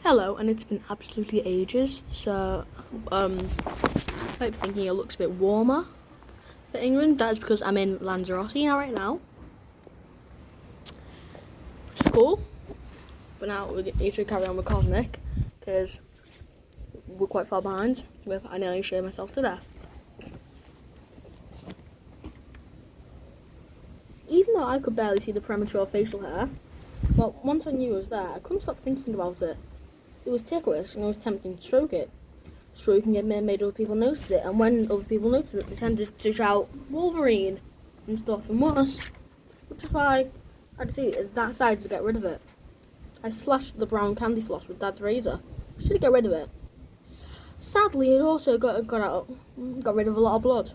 Hello, and it's been absolutely ages, so I might be thinking it looks a bit warmer for England. That is because I'm in Lanzarote right now, which is cool. But now we need to carry on with Cosmic, because we're quite far behind. I nearly shaved myself to death. Even though I could barely see the premature facial hair, well, once I knew it was there, I couldn't stop thinking about it. It was ticklish, and I was tempting to stroke it. Stroking it made other people notice it, and when other people noticed it, they tended to shout "Wolverine" and stuff and worse. Which is why I decided to get rid of it. I slashed the brown candy floss with Dad's razor just to get rid of it. Sadly, it also got rid of a lot of blood.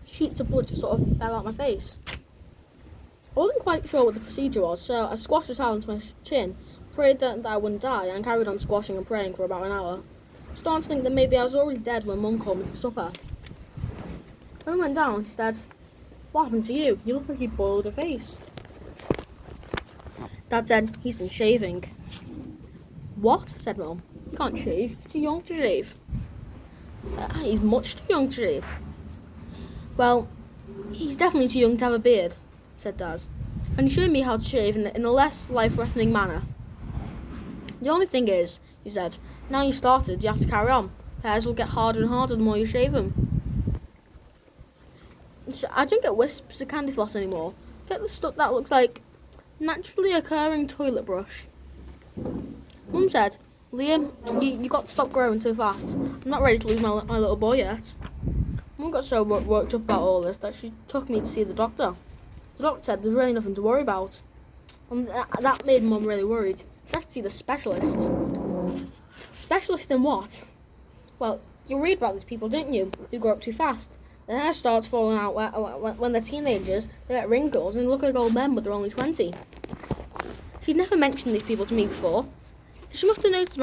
Sheets of blood just sort of fell out my face. I wasn't quite sure what the procedure was, so I squashed a towel into my chin, prayed that I wouldn't die, and carried on squashing and praying for about an hour. Starting to think that maybe I was already dead when Mum called me for supper. When I went down, she said, "What happened to you? You look like you boiled your face." Dad said, "He's been shaving." "What?" said Mum. "You can't shave. He's too young to shave." "He's much too young to shave." "Well, he's definitely too young to have a beard," said Dad. "And he showed me how to shave in a less life-threatening manner. The only thing is," he said, "now you started, you have to carry on. Hairs will get harder and harder the more you shave them." So I don't get wisps of candy floss anymore. Get the stuff that looks like naturally occurring toilet brush. Mum said, "Liam, you got to stop growing so fast. I'm not ready to lose my little boy yet." Mum got so worked up about all this that she took me to see the doctor. The doctor said there's really nothing to worry about. And that made Mum really worried. Let's see the specialist. Specialist in what? Well, you read about these people, don't you, who grow up too fast. Their hair starts falling out when they're teenagers, they get wrinkles and look like old men but they're only 20. She'd never mentioned these people to me before. She must have noticed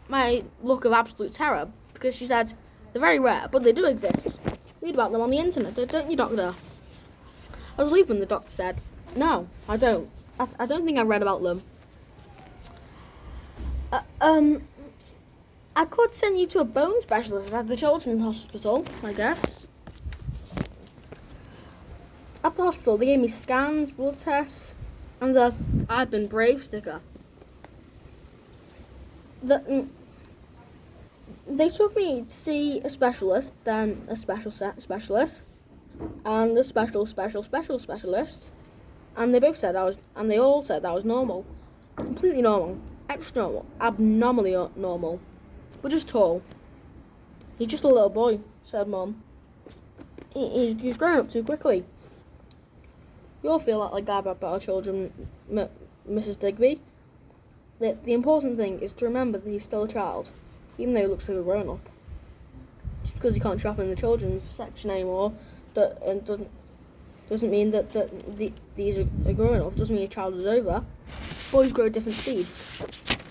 my look of absolute terror, because she said, "They're very rare, but they do exist. Read about them on the internet, don't you, Doctor?" I was relieved when the doctor said, "No, I don't. I don't think I read about them." I could send you to a bone specialist at the children's hospital, I guess. At the hospital, they gave me scans, blood tests, and the "I've been brave" sticker. They took me to see a specialist, then a special specialist, and a special specialist, and they all said I was normal, completely normal, extra normal, abnormally normal, but just tall. "He's just a little boy," said Mum. He's growing up too quickly." "We all feel like that about our children, Mrs. Digby. The important thing is to remember that he's still a child, even though he looks like a grown-up. Just because he can't shop in the children's section anymore doesn't mean that these are growing up. Doesn't mean a child is over. Boys grow at different speeds,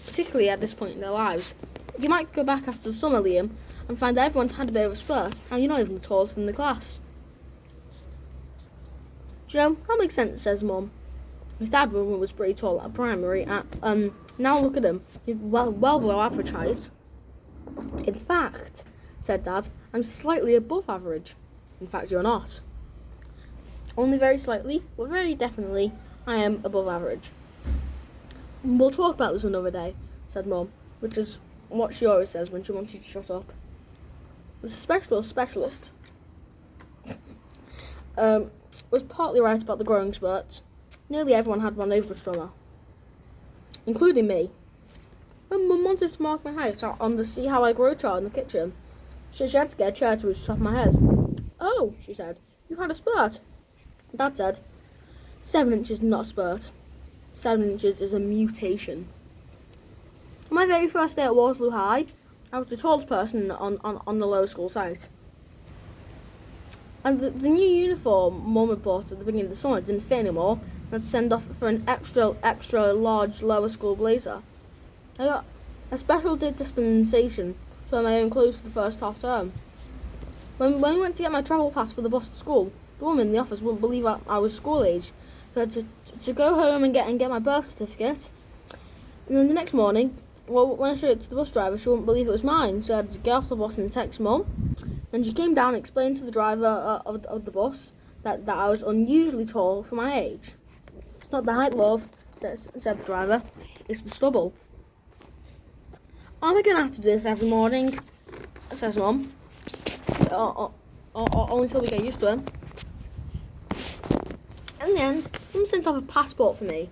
particularly at this point in their lives. You might go back after the summer, Liam, and find that everyone's had a bit of a spurt, and you're not even the tallest in the class." "Do you know, that makes sense," says Mum. "His dad was pretty tall at primary. Now look at him. He's well below average height." "In fact," said Dad, "I'm slightly above average." "In fact, you're not." "Only very slightly, but very definitely I am above average." "We'll talk about this another day," said Mum, which is what she always says when she wants you to shut up. The specialist was partly right about the growing spurts. Nearly everyone had one over the summer, including me. When Mum wanted to mark my height on the "see how I grow" chart in the kitchen, she had to get a chair to reach the top of my head. "Oh," she said, "you had a spurt." Dad said, 7 inches, not a spurt. 7 inches is a mutation. On my very first day at Worsley High, I was the tallest person on the lower school site. And the new uniform Mum had bought at the beginning of the summer didn't fit anymore, and I had to send off for an extra large lower school blazer. I got a special dispensation to wear my own clothes for the first half term. When we went to get my travel pass for the bus to school, the woman in the office wouldn't believe I was school age. So I had to go home and get my birth certificate. And then the next morning, Well, when I showed it to the bus driver, she wouldn't believe it was mine, so I had to get off the bus and text Mum. Then she came down and explained to the driver of the bus that I was unusually tall for my age. It's not the height, love, said the driver. It's the stubble. Am I going to have to do this every morning? Says Mum. Only till we get used to it. In the end, Mum sent off a passport for me.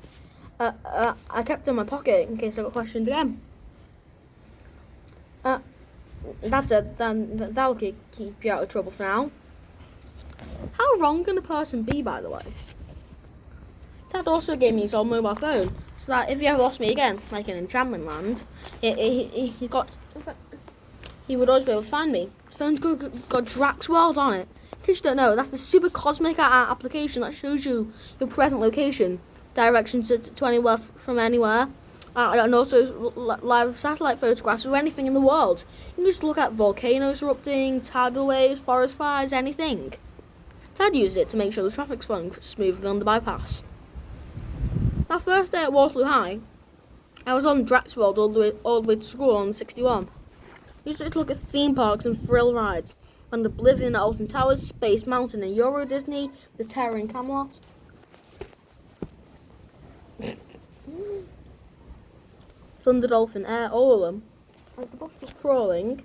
I kept it in my pocket in case I got questioned again. That's it. Then that'll keep you out of trouble for now. How wrong can a person be, by the way? Dad also gave me his old mobile phone, so that if he ever lost me again, like in Enchantment Land, he would always be able to find me. His phone's got Drax World on it. In case you don't know, that's the super cosmic application that shows you your present location, directions to anywhere from anywhere, and also live satellite photographs of anything in the world. You can just look at volcanoes erupting, tidal waves, forest fires, anything. Dad used it to make sure the traffic's flowing smoothly on the bypass. That first day at Waterloo High, I was on Drax World all the way to school on 61. We used to look at theme parks and thrill rides, and Oblivion at Alton Towers, Space Mountain and Euro Disney, the Terror in Camelot. Thunder Dolphin Air, all of them. As the bus was crawling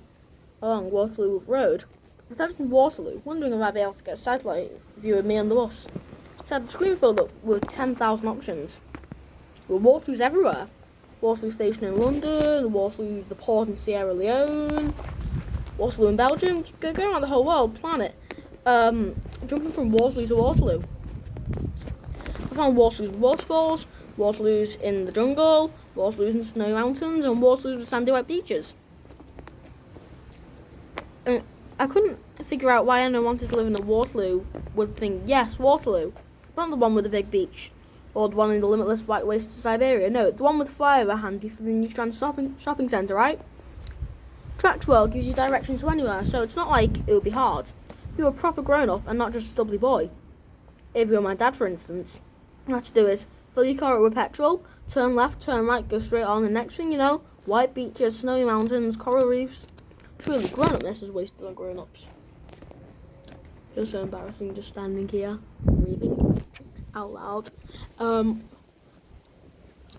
along Waterloo Road, I typed in Waterloo, wondering if I'd be able to get a satellite view of me on the bus. So I had the screen filled up with 10,000 options. There were Waterloos everywhere. Waterloo Station in London, Waterloo the port in Sierra Leone, Waterloo in Belgium, go around the whole world, planet. Jumping from Waterloo to Waterloo. I found Waterloo's waterfalls, Waterloo's in the jungle, Waterloo's in snowy mountains, and Waterloo's with sandy white beaches. And I couldn't figure out why anyone wanted to live in a Waterloo would think, yes, Waterloo, but not the one with the big beach, or the one in the limitless white waste of Siberia. No, the one with the flyover handy for the New Strand shopping centre, right? Drax World gives you directions to anywhere, so it's not like it would be hard. If you were a proper grown-up and not just a stubbly boy. If you were my dad, for instance, all you have to do is fill your car up with petrol, turn left, turn right, go straight on, the next thing you know, white beaches, snowy mountains, coral reefs. Truly, grown-upness is wasted on grown-ups. Feels so embarrassing just standing here, reading out loud. When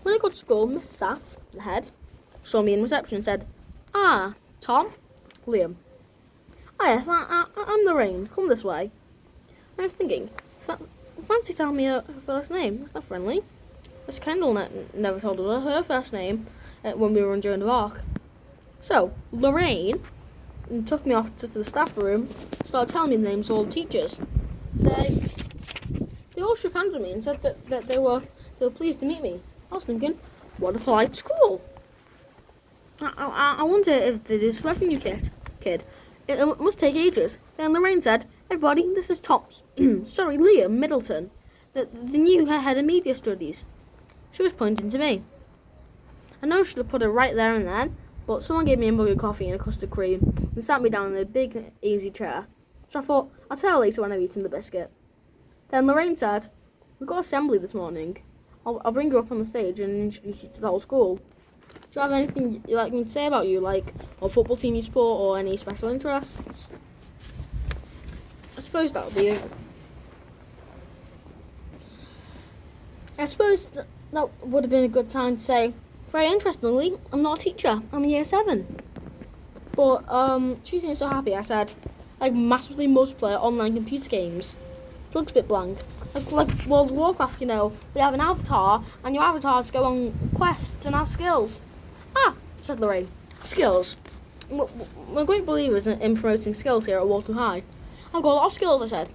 I got to school, Miss Sass, the head, saw me in reception and said, "Ah, Tom, Liam. Ah, yes, I'm Lorraine. Come this way." And I was thinking, fancy telling me her first name. That's not friendly. Miss Kendall never told her first name when we were in Joan of Arc. So, Lorraine took me off to the staff room, started telling me the names of all the teachers. They all shook hands with me and said that they were pleased to meet me. I was thinking, what a polite school. I wonder if they disrespecting you, kid. It must take ages. Then Lorraine said, "Everybody, this is Tom's, Liam Middleton, the new head of media studies." She was pointing to me. I know I should have put her right there and then, but someone gave me a mug of coffee and a custard cream and sat me down in a big, easy chair. So I thought, I'll tell her later when I've eaten the biscuit. Then Lorraine said, "We've got assembly this morning. I'll bring you up on the stage and introduce you to the whole school. Do you have anything you'd like me to say about you, like what football team you support or any special interests?" I suppose that would be it. I suppose that would have been a good time to say, very interestingly, I'm not a teacher, I'm a year 7. But she seemed so happy. I said, like massively multiplayer online computer games. She looks a bit blank. Like World of Warcraft, you know, we have an avatar, and your avatars go on quests and have skills. "Ah," said Lorraine, "skills. We're great believers in promoting skills here at Waterloo High. I've got a lot of skills," I said.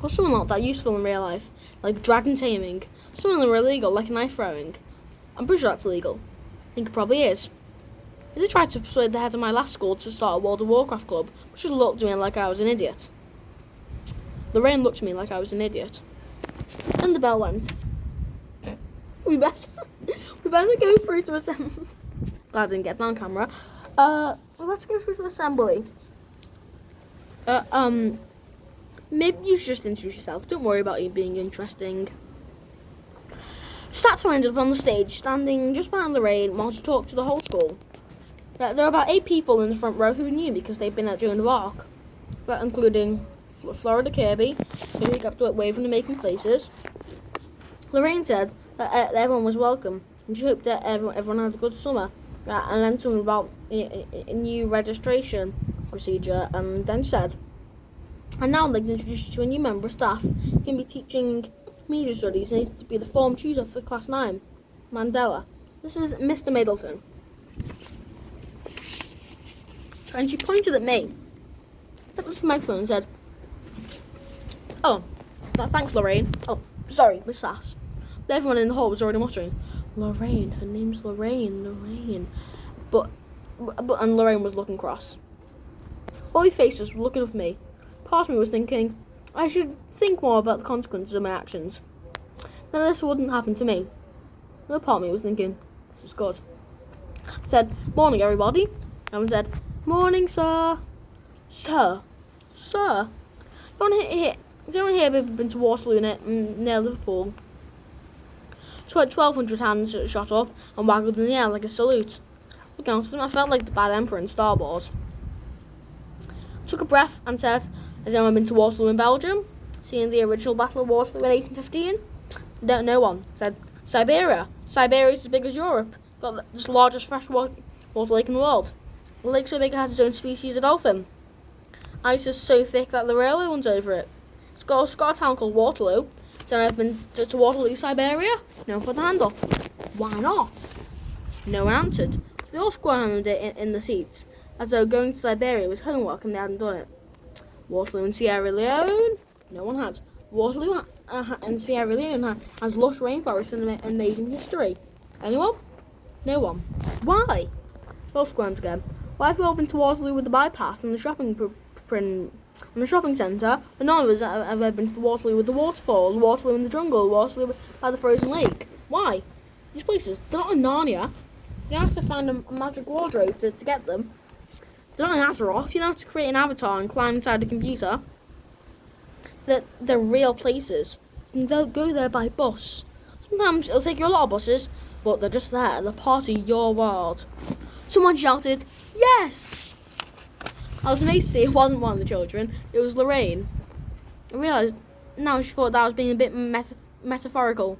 "But some are not that useful in real life, like dragon taming. Some of them are illegal, like knife throwing. I'm pretty sure that's illegal. I think it probably is. I did try to persuade the head of my last school to start a World of Warcraft club, but she looked at me like I was an idiot." Lorraine looked at me like I was an idiot. Then the bell went. We better go through to assembly. Glad I didn't get that on camera. Let's go through to assembly. Maybe you should just introduce yourself. Don't worry about you being interesting. So that's how I ended up on the stage, standing just behind Lorraine while she talked to the whole school. There were about 8 people in the front row who knew because they'd been at Joan of Arc, including Florida Kirby, who kept waving and making faces. Lorraine said that everyone was welcome, and she hoped that everyone had a good summer, and then something about a new registration procedure, and then said, and now I'd like to introduce you to a new member of staff who can be teaching media studies and needs to be the form tutor for Class 9, Mandela. This is Mr. Middleton. And she pointed at me, stepped up to the microphone and said, "Oh, thanks, Lorraine. Oh, sorry, Miss Sass." But everyone in the hall was already muttering, "Lorraine, her name's Lorraine. But and Lorraine was looking cross. All these faces were looking up at me. Part of me was thinking, I should think more about the consequences of my actions. Then this wouldn't happen to me. Another part of me was thinking, this is good. I said, "Morning, everybody." Everyone said, "Morning, sir." Sir? Has anyone here been to Waterloo near Liverpool? So 1,200 hands shot up and waggled in the air like a salute. Looking out at them, I felt like the bad emperor in Star Wars. I took a breath and said, "Has anyone been to Waterloo in Belgium? Seen the original Battle of Waterloo in 1815? No one." I said, "Siberia. Siberia is as big as Europe. Got the largest freshwater lake in the world. The lake so big it has its own species of dolphin. Ice is so thick that the railway runs over it. It's got a town called Waterloo. So I've been to Waterloo, Siberia?" No one put their hand up. Why not? No one answered. They all squirmed in the seats, as though going to Siberia was homework and they hadn't done it. Waterloo and Sierra Leone? No one had. Waterloo and Sierra Leone has lush rainforests and amazing history. Anyone? No one. Why? They all squirmed again. Why have we all been to Waterloo with the bypass and the shopping centre, but none of us have ever been to the Waterloo with the waterfall, the Waterloo in the jungle, Waterloo by the frozen lake? Why? These places, they're not in Narnia. You don't have to find a magic wardrobe to get them. They're not in Azeroth. You don't have to create an avatar and climb inside a computer. They're real places. You can go there by bus. Sometimes it'll take you a lot of buses, but they're just there. They're part of your world. Someone shouted, "Yes!" I was amazed to see it wasn't one of the children. It was Lorraine. I realised now she thought that I was being a bit metaphorical.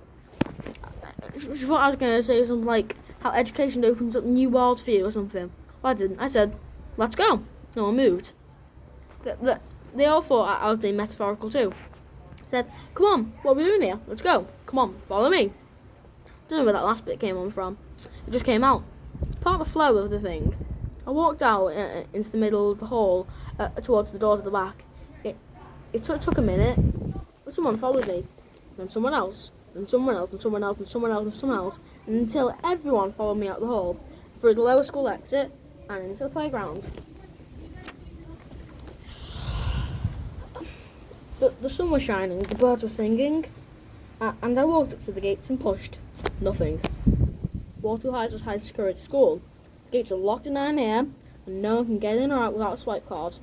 She thought I was going to say something like how education opens up new worlds for you or something. Well, I didn't. I said, "Let's go." No one moved. They all thought I was being metaphorical too. I said, "Come on, what are we doing here? Let's go. Come on, follow me." I don't know where that last bit came on from. It just came out. It's part of the flow of the thing. I walked out into the middle of the hall towards the doors at the back. It took a minute, but someone followed me. Then someone else, and someone else, and someone else, and someone else, and someone else, and until everyone followed me out the hall, through the lower school exit, and into the playground. The sun was shining, the birds were singing, and I walked up to the gates and pushed. Nothing. Waterloo High is a high security school. The gates are locked at 9 a.m, and no one can get in or out without a swipe card.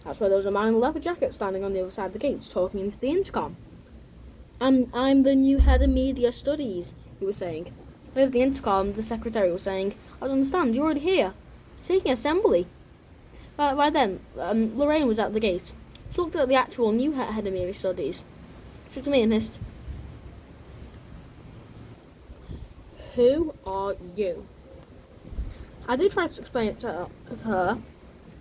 That's why there was a man in a leather jacket standing on the other side of the gates talking into the intercom. I'm the new head of media studies," he was saying. Over the intercom, the secretary was saying, "I don't understand, you're already here. It's taking assembly." By then, Lorraine was at the gate. She looked at the actual new head of media studies. She looked at me and hissed, "Who are you?" I did try to explain it to her.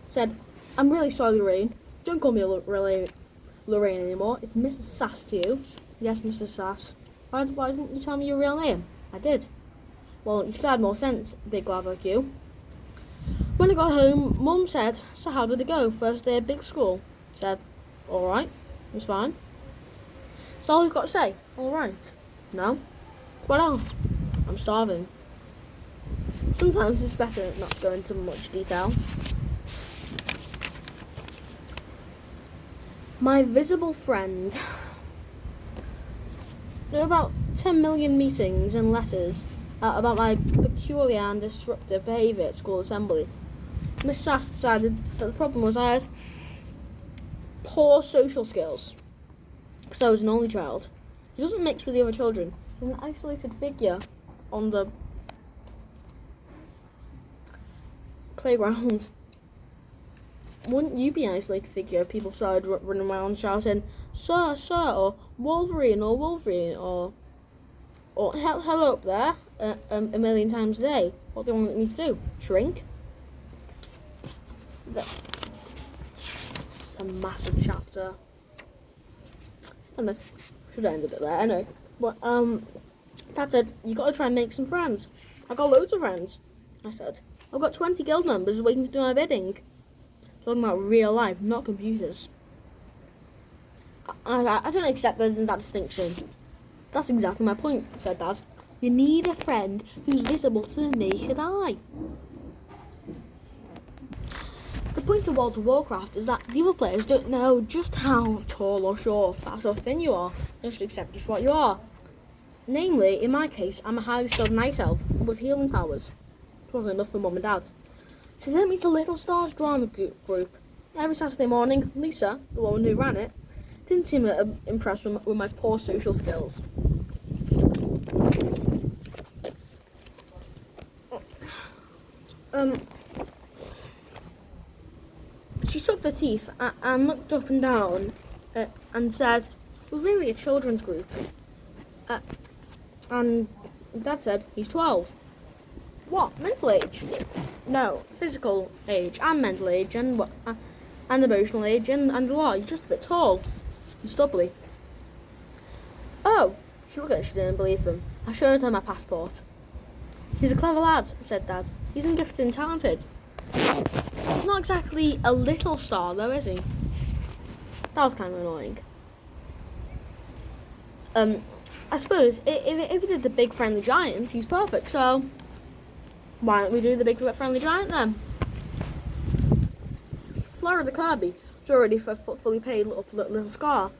Said, "I'm really sorry, Lorraine. Don't call me Lorraine anymore. It's Mrs. Sass to you." "Yes, Mrs. Sass." Why didn't you tell me your real name?" "I did." "Well, you should have more sense, big lad like you." When I got home, Mum said, "So how did it go? First day of big school?" I said, "All right. It was fine." "That's all you've got to say? All right?" "No." "What else?" "I'm starving." Sometimes it's better not to go into much detail. My visible friend. There are about 10 million meetings and letters about my peculiar and disruptive behaviour at school assembly. Miss Sass decided that the problem was I had poor social skills, because I was an only child. He doesn't mix with the other children. He's an isolated figure on the playground. Wouldn't you be an isolated figure if people started running around shouting, "Sir, sir," or "Wolverine," or hello up there, a million times a day? What do you want me to do? Shrink? It's a massive chapter. I don't know. Should have ended it there. Anyway, but Dad said you got to try and make some friends. I got loads of friends. I said I've got 20 guild members waiting to do my bidding. Talking about real life, not computers. I don't accept that distinction. That's exactly my point, said Dad. You need a friend who's visible to the naked eye. The point of World of Warcraft is that the other players don't know just how tall or short, fat or thin you are. They should accept you for what you are. Namely, in my case, I'm a highly skilled night elf with healing powers. It wasn't enough for Mum and Dad. She sent me to Little Stars drama group. Every Saturday morning, Lisa, the woman who ran it, didn't seem impressed with my poor social skills. She sucked her teeth and looked up and down and said, "We're really a children's group." And Dad said, "He's 12. What, mental age? No, physical age and mental age and emotional age and a lot. He's just a bit tall and stubbly." Oh, she looked at it, she didn't believe him. I showed her my passport. "He's a clever lad," said Dad. "He's gifted and talented." He's not exactly a little star though, is he? That was kind of annoying. I suppose if he did the big friendly giant, he's perfect, so why don't we do the big friendly giant then? Florida Kirby was already fully paid little scar.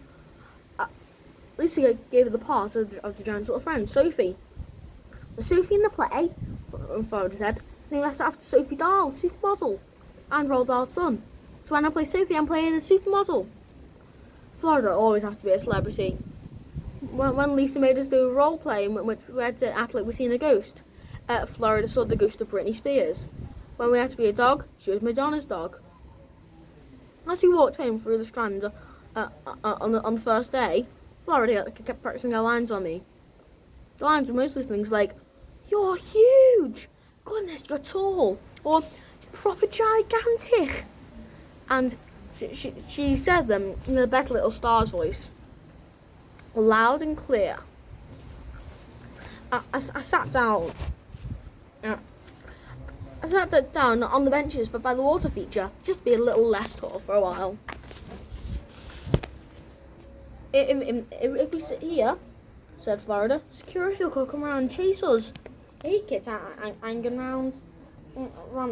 Lisa gave her the part of the giant's little friend, Sophie. Was Sophie in the play? Florida said. Named after Sophie Dahl, supermodel, and Roald Dahl's son. So when I play Sophie, I'm playing a supermodel. Florida always has to be a celebrity. When Lisa made us do a role play in which we had to act like we'd seen a ghost, Florida saw the ghost of Britney Spears. When we had to be a dog, she was Madonna's dog. As we walked home through the Strand on the first day, Florida kept practicing her lines on me. The lines were mostly things like, "You're huge," "Goodness, you're tall," or "proper gigantic." And she said them in the best little star's voice, loud and clear. I sat down. I sat down on the benches, but by the water feature, just to be a little less tall for a while. If we sit here, said Florida, security will come around and chase us. They hate kids hanging around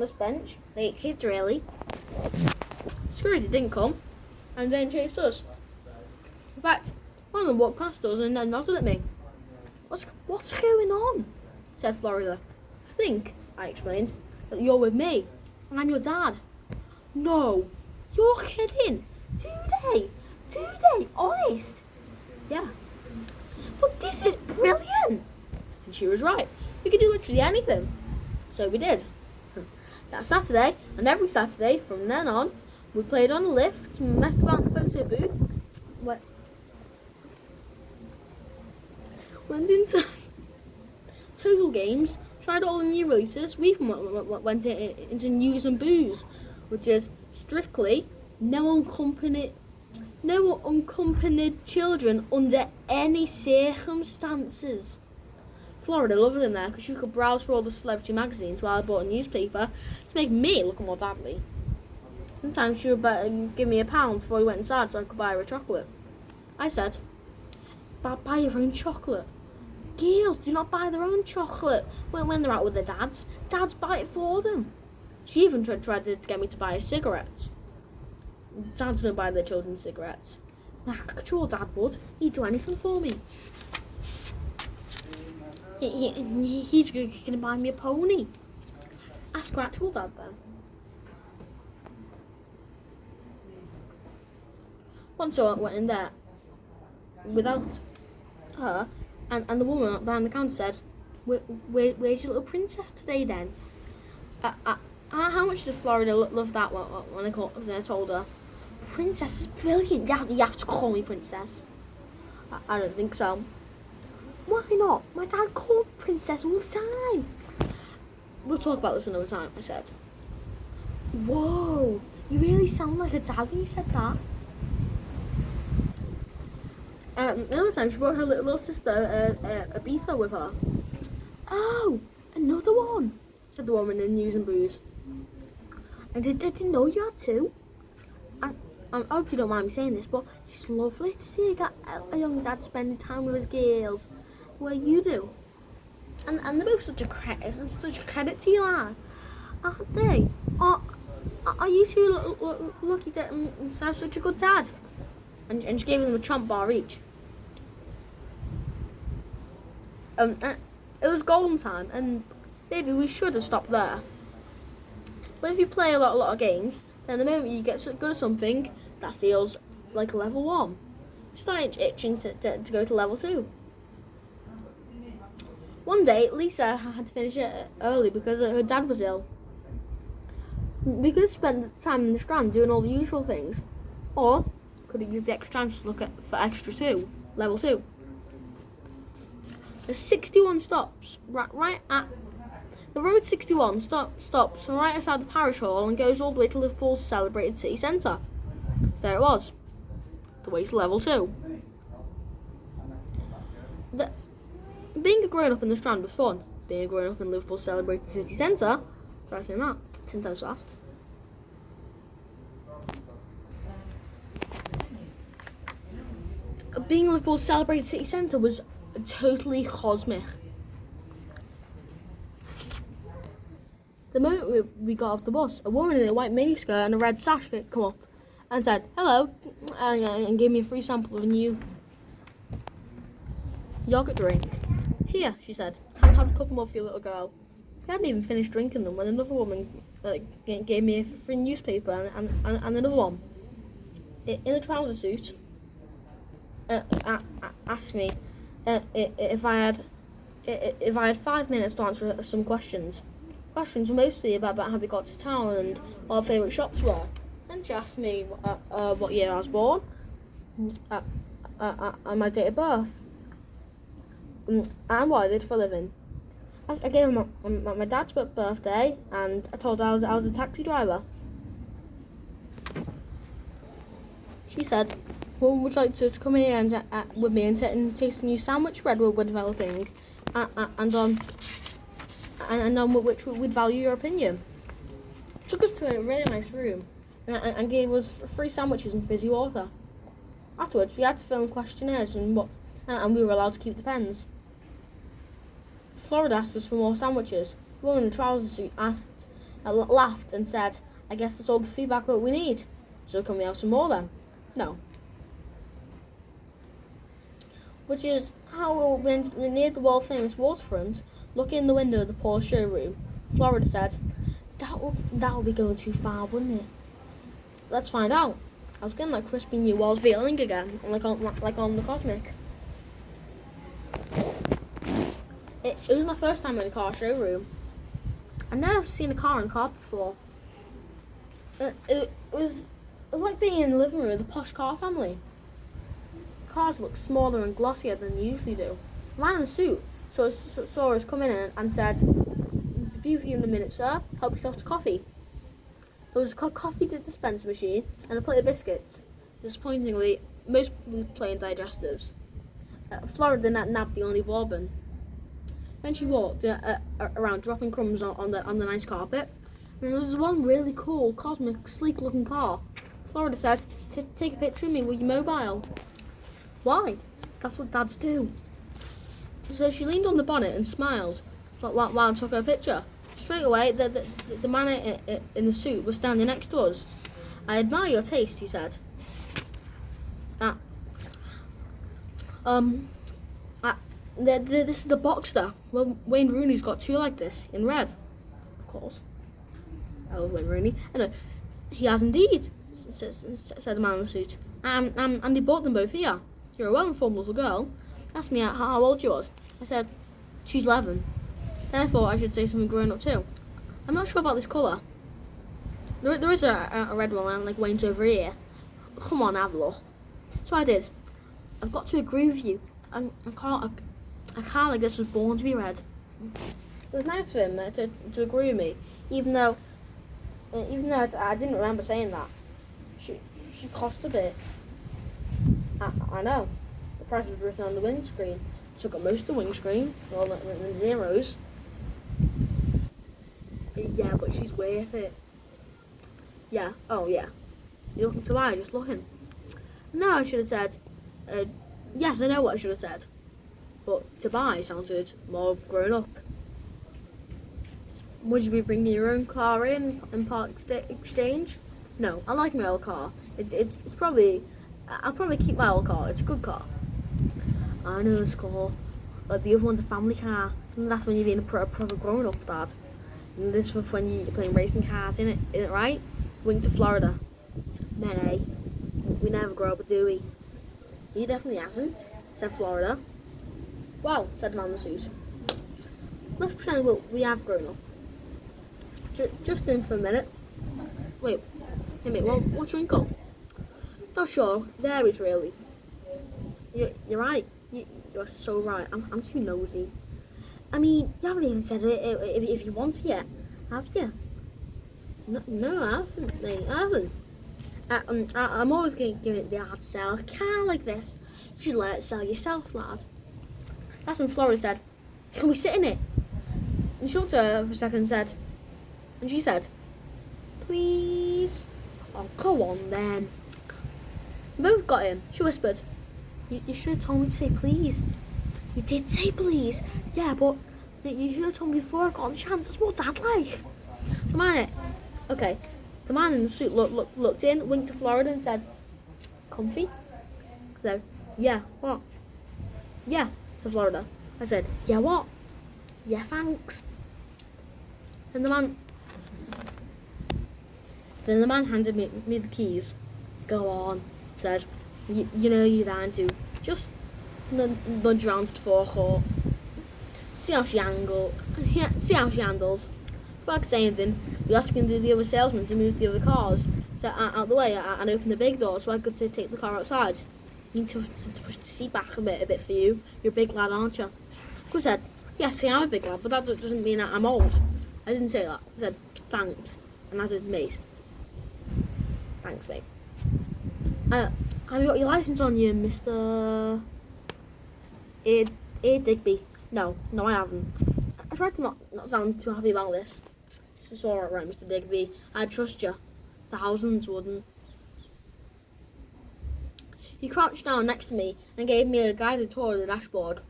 this bench. They hate kids, really. Security didn't come and then chased us. In fact, one of them walked past us and then nodded at me. What's going on? Said Florida. I think, I explained, that you're with me. I'm your dad. No, you're kidding. Do they? Honest? Yeah. But this is brilliant. And she was right. We could do literally anything. So we did. That Saturday, and every Saturday from then on, we played on the lift, messed about in the photo booth, went into total games, tried all the new releases. We even went into news and booze, which is strictly no unaccompanied children under any circumstances. Florida loved it in there because she could browse through all the celebrity magazines while I bought a newspaper to make me look more dadly. Sometimes she would give me £1 before we went inside so I could buy her a chocolate. I said, buy your own chocolate. Girls do not buy their own chocolate when they're out with their dads. Dads buy it for them. She even tried to get me to buy her cigarettes. Dads don't buy their children cigarettes. My actual dad would. He'd do anything for me. He's going to buy me a pony. Ask her actual dad then. Once I went in there without her, And the woman behind the counter said, where's your little princess today then? How much did Florida love that when I told her, Princess is brilliant, you have to call me Princess. I don't think so. Why not? My dad called Princess all the time. We'll talk about this another time, I said. Whoa, you really sound like a dad when you said that. Another time she brought her little sister, Abitha, with her. Oh, another one, said the woman in News and Booze. And I didn't know you had two. I hope you don't mind me saying this, but it's lovely to see a young dad spending time with his girls the way you do. And they're both such a credit to you, lad, aren't they? Are you two lucky to have such a good dad? And she gave them a chomp bar each. It was golden time, and maybe we should have stopped there. But if you play a lot of games, then the moment you get so good at something that feels like level 1, you start itching to go to level 2. One day, Lisa had to finish it early because her dad was ill. We could have spent the time in the Strand doing all the usual things, or could have used the extra time to look for extra 2, level 2. There's 61 stops right at the road. 61 stops right outside the parish hall and goes all the way to Liverpool's celebrated city centre. So there it was, the way to level 2. Being a grown-up in the Strand was fun. Being a grown-up in Liverpool's celebrated city centre, try saying that 10 times fast. Being in Liverpool's celebrated city centre was totally cosmic. The moment we got off the bus, a woman in a white miniskirt and a red sash come up and said, hello, and gave me a free sample of a new yogurt drink. Here, she said, have a couple more for your little girl. We hadn't even finished drinking them when another woman gave me a free newspaper and another one. In a trouser suit, asked me if I had 5 minutes to answer some questions. Questions were mostly about how we got to town and what our favourite shops were. And she asked me what year I was born, and my date of birth, and what I did for a living. I gave her my dad's birthday, and I told her I was a taxi driver. She said, well, would you like to come here and with me and taste the new sandwich bread we're developing, and on which we'd value your opinion. Took us to a really nice room and gave us free sandwiches and fizzy water. Afterwards, we had to fill in questionnaires and we were allowed to keep the pens. Florida asked us for more sandwiches. The woman in the trouser suit laughed and said, I guess that's all the feedback that we need. So can we have some more then? No. Which is how we near the world famous waterfront, looking in the window of the Porsche showroom. Florida said, that would be going too far, wouldn't it? Let's find out. I was getting that crispy new world feeling again, like on the Cosmic. It was my first time in a car showroom. I'd never seen a car in a car before. It was like being in the living room of the posh car family. Cars looked smaller and glossier than they usually do. The man in the suit saw us come in and said, "Be with you in a minute, sir. Help yourself to coffee." There was a coffee dispenser machine and a plate of biscuits. Disappointingly, mostly plain digestives. Florida nabbed the only bourbon. Then she walked around, dropping crumbs on the nice carpet. And there was one really cool, cosmic, sleek-looking car. Florida said, "Take a picture of me with your mobile." Why? That's what dads do. So she leaned on the bonnet and smiled while I took her picture. Straight away, the man in the suit was standing next to us. "I admire your taste," he said. This is the Boxster. Well, Wayne Rooney's got two like this, in red. Of course. I love Wayne Rooney. Anyway, he has indeed, said the man in the suit. And he bought them both here. You're a well-informed little girl. asked me how old she was. I said, she's 11. Then I thought I should say something grown up too. I'm not sure about this colour. There is a red one, like Wayne's over here. Come on, have a look. So I did. I've got to agree with you. I can't like this was born to be red. It was nice of him to agree with me, even though I didn't remember saying that. She cost a bit. I know. The price was written on the windscreen. Took up most of the windscreen, all the zeros. Yeah, but she's worth it. Yeah. Oh yeah. You're looking to buy, just looking. No, I should have said. Yes, I know what I should have said. But to buy sounded more grown up. Would you be bringing your own car in part exchange? No, I like my old car. It's probably, I'll probably keep my old car. It's a good car. I know it's cool. But the other one's a family car. And that's when you're being a proper grown up dad. And this was when you're playing racing cars, isn't it right? Went to Florida. Nay, we never grow up, do we? He definitely hasn't, said Florida. Well, said the man in the suit. Let's pretend we have grown up. Just in for a minute. Wait, hey mate, what's your income? Not sure, varies really. You're right, you're so right, I'm too nosy. I mean, you haven't even said it if you want it yet, have you? No, I haven't, mate, I haven't. I'm always giving it the hard sell. A car like this, you should let it sell yourself, lad. That's when Florida said, can we sit in it? And she looked at her for a second and she said, please? Oh, go on then. We both got him. She whispered, you should have told me to say please. You did say please. Yeah, but you should have told me before I got on the chance. That's what Dad like. So man, okay. The man in the suit looked in, winked to Florida and said, comfy? I said, yeah, what? Yeah, said Florida. I said, yeah, what? Yeah, thanks. Then the man handed me the keys. Go on, said. You know you're down to. Just nudge round to the forecourt. See how she handles. Before I could say anything, he was asking the other salesman to move the other cars out of the way and open the big door so I could take the car outside. You need to push the seat back a bit for you. You're a big lad, aren't you? I said, yes, I'm a big lad, but that doesn't mean that I'm old. I didn't say that. I said, thanks. And I said, mate. Thanks, mate. Have you got your license on you, Mr. A. Digby? No, I haven't. I tried to not sound too happy about this. It's alright, Mr. Digby. I'd trust you. Thousands wouldn't. He crouched down next to me and gave me a guided tour of the dashboard.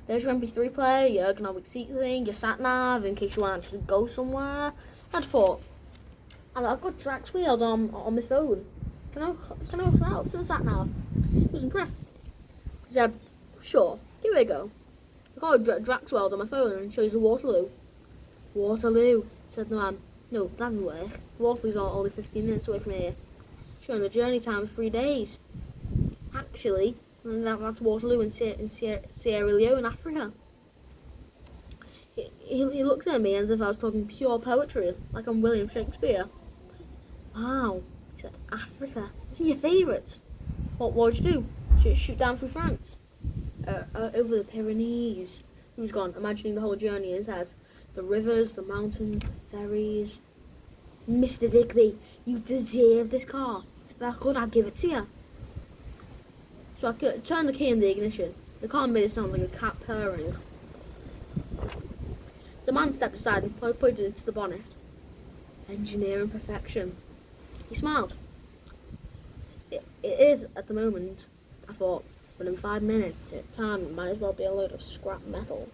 There's your MP3 player, your ergonomic seat thing, your sat-nav in case you want to actually go somewhere. I'd thought, and I've got Drax wheels on my phone. Can I hook that up to the sat-nav? He was impressed. He said, sure, give it a go. I got a Drax weld on my phone and shows you Waterloo. Waterloo, said the man. No, that doesn't work. Waterloo's only 15 minutes away from here. Showing the journey time of 3 days. Actually, that's Waterloo in Sierra Leone, Africa. He looked at me as if I was talking pure poetry, like I'm William Shakespeare. Wow, he said, Africa. It's your favourites. What would you do? Shoot down through France? Over the Pyrenees. He was gone, imagining the whole journey in his head. The rivers, the mountains, the ferries. Mr. Digby, you deserve this car. If I could, I'd give it to you. So I could turn the key in the ignition. The car made it sound like a cat purring. The man stepped aside and pointed into the bonnet. Engineering perfection. He smiled. It is at the moment, I thought, but in 5 minutes, time it might as well be a load of scrap metal.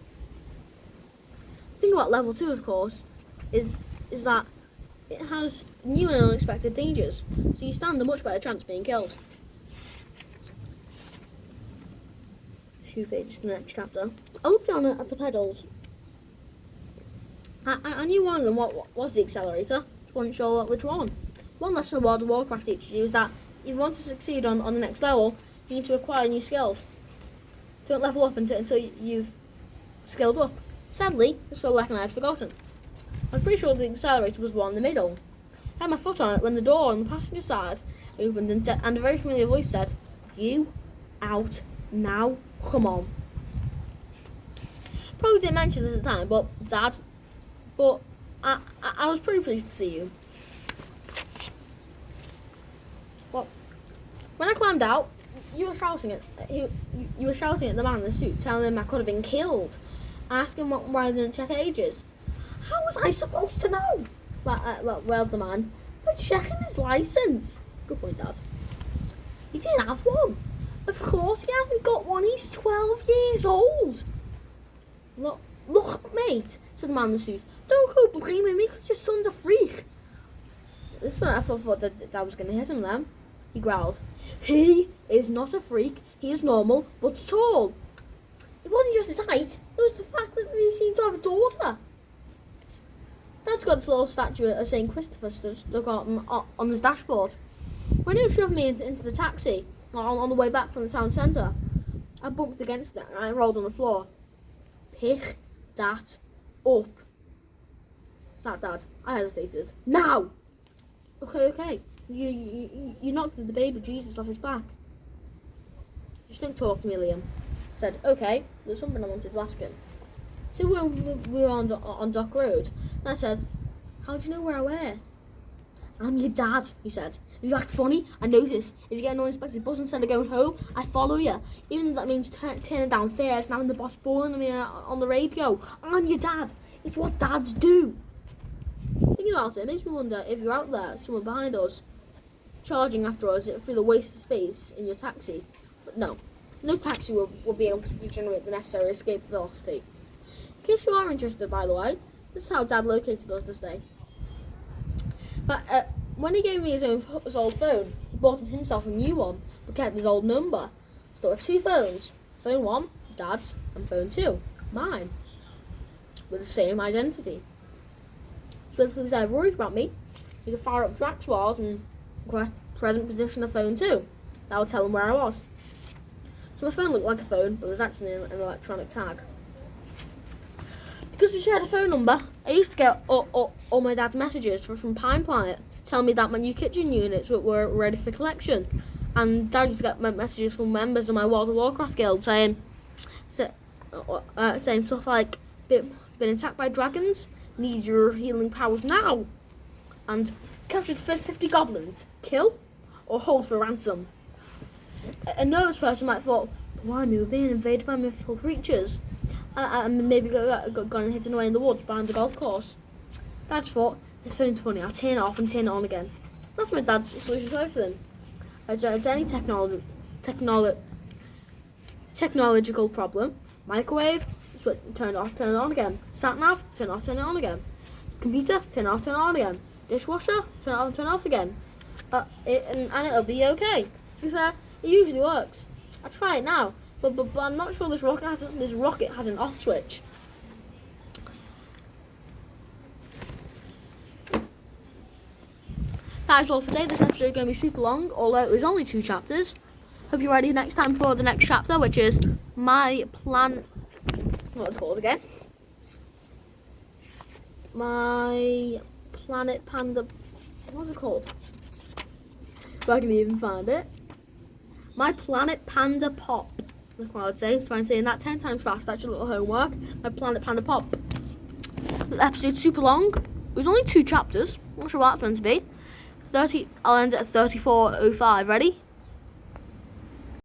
The thing about level 2, of course, is that it has new and unexpected dangers, so you stand a much better chance of being killed. 2 pages in the next chapter. I looked down at the pedals. I knew one of them was the accelerator, just wasn't sure which one. One lesson World of Warcraft teaches you is that if you want to succeed on the next level, you need to acquire new skills. Don't level up until you've scaled up. Sadly, the slow lesson I had forgotten. I was pretty sure the accelerator was the one in the middle. I had my foot on it when the door on the passenger side opened and a very familiar voice said, "You out now, come on." Probably didn't mention this at the time, but Dad, I was pretty pleased to see you. Well, when I climbed out, you were shouting at the man in the suit, telling him I could have been killed, asking why I didn't check ages. How was I supposed to know? Well, the man, by checking his license. Good point, Dad. He didn't have one. Of course he hasn't got one. He's 12 years old. Look, mate, said the man in the suit. Don't go blaming me because your son's a freak. This one I thought that Dad was going to hit him then. He growled. He is not a freak. He is normal, but tall. It wasn't just his height. It was the fact that he seemed to have a daughter. Dad's got this little statue of St. Christopher stuck on his dashboard. When he shoved me into the taxi on the way back from the town centre, I bumped against it and I rolled on the floor. Pick that up, snapped Dad. I hesitated. Now! Okay. You knocked the baby Jesus off his back. Just don't talk to me, Liam. I said, okay, there's something I wanted to ask him. So we were on Dock Road, and I said, how do you know where I were? I'm your dad, he said. If you act funny, I notice. If you get an unexpected bus instead of going home, I follow you. Even if that means turning down fares and having the boss bawling at me on the radio. I'm your dad. It's what dads do. Thinking about it makes me wonder if you're out there, someone behind us, charging after us through the waste of space in your taxi. But no taxi will be able to generate the necessary escape velocity. In case you are interested, by the way, this is how Dad located us this day. But when he gave me his old phone, he bought himself a new one, but kept his old number. So there were two phones. Phone 1, Dad's, and phone 2, mine, with the same identity. So if he was ever worried about me, he could fire up Drax Wars and request present position of phone 2. That would tell him where I was. So my phone looked like a phone, but it was actually an electronic tag. Because we shared a phone number, I used to get all my dad's messages from Pine Planet telling me that my new kitchen units were ready for collection. And Dad used to get my messages from members of my World of Warcraft guild saying stuff like, been attacked by dragons, need your healing powers now, and captured 50 goblins, kill or hold for ransom. A nervous person might have thought, blimey, we're being invaded by mythical creatures. And maybe gone and hidden away in the woods behind the golf course. Dad just thought, this phone's funny, I'll turn it off and turn it on again. That's my dad's solution to everything. Any technological problem. Microwave, turn it off, turn it on again. Sat nav, turn it off, turn it on again. Computer, turn it off, turn it on again. Dishwasher, turn it off, turn it off again. And it'll be okay. To be fair, it usually works. I'll try it now, but I'm not sure this rocket has an off switch. That is all for today. This episode is going to be super long, although it was only 2 chapters. Hope you're ready next time for the next chapter, which is my plan. What it's called again? My Planet Panda. What's it called? If I can even find it. My Planet Panda Pop. That's what I would say. Try and say that 10 times fast. That's your little homework. My Planet Panda Pop. The episode's super long. It was only 2 chapters. Not sure what that's meant to be. I'll end it at 34:05. Ready?